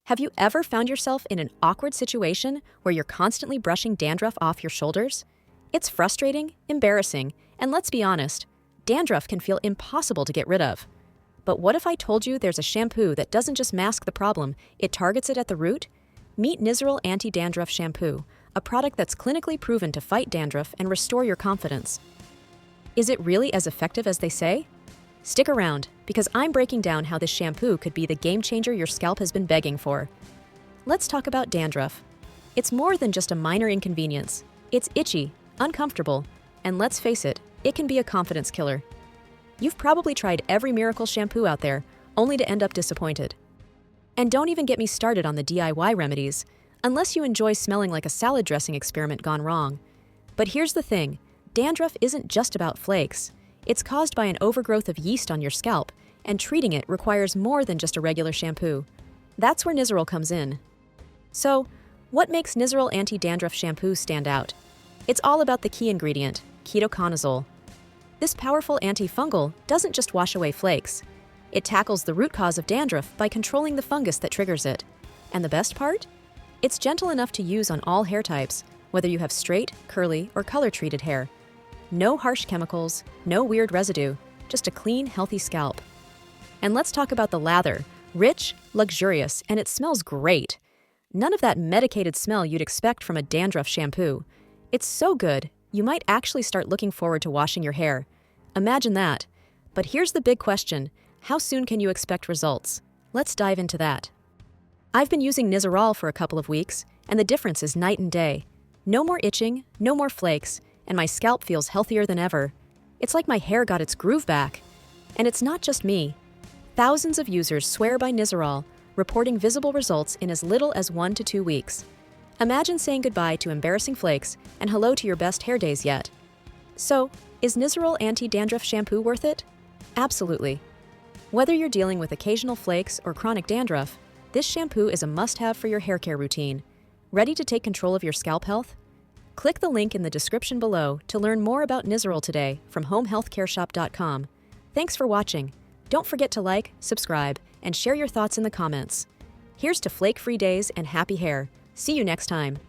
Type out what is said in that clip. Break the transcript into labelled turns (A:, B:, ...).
A: Have you ever found yourself in an awkward situation where you're constantly brushing dandruff off your shoulders? It's frustrating, embarrassing, and let's be honest, dandruff can feel impossible to get rid of. But what if I told you there's a shampoo that doesn't just mask the problem, it targets it at the root? Meet Nizoral Anti-Dandruff Shampoo, a product that's clinically proven to fight dandruff and restore your confidence. Is it really as effective as they say? Stick around, because I'm breaking down how this shampoo could be the game changer your scalp has been begging for. Let's talk about dandruff. It's more than just a minor inconvenience. It's itchy, uncomfortable, and let's face it, it can be a confidence killer. You've probably tried every miracle shampoo out there, only to end up disappointed. And don't even get me started on the DIY remedies, unless you enjoy smelling like a salad dressing experiment gone wrong. But here's the thing, dandruff isn't just about flakes. It's caused by an overgrowth of yeast on your scalp, and treating it requires more than just a regular shampoo. That's where Nizoral comes in. So, what makes Nizoral Anti-Dandruff Shampoo stand out? It's all about the key ingredient, ketoconazole. This powerful antifungal doesn't just wash away flakes. It tackles the root cause of dandruff by controlling the fungus that triggers it. And the best part? It's gentle enough to use on all hair types, whether you have straight, curly, or color-treated hair. No harsh chemicals, no weird residue, just a clean, healthy scalp. And let's talk about the lather. Rich, luxurious, and it smells great. None of that medicated smell you'd expect from a dandruff shampoo. It's so good, you might actually start looking forward to washing your hair. Imagine that. But here's the big question. How soon can you expect results? Let's dive into that. I've been using Nizoral for a couple of weeks, and the difference is night and day. No more itching, no more flakes, and my scalp feels healthier than ever. It's like my hair got its groove back. And it's not just me. Thousands of users swear by Nizoral, reporting visible results in as little as 1 to 2 weeks. Imagine saying goodbye to embarrassing flakes and hello to your best hair days yet. So, is Nizoral Anti-Dandruff Shampoo worth it? Absolutely. Whether you're dealing with occasional flakes or chronic dandruff, this shampoo is a must-have for your hair care routine. Ready to take control of your scalp health? Click the link in the description below to learn more about Nizoral today from homehealthcareshop.com. Thanks for watching. Don't forget to like, subscribe, and share your thoughts in the comments. Here's to flake-free days and happy hair. See you next time.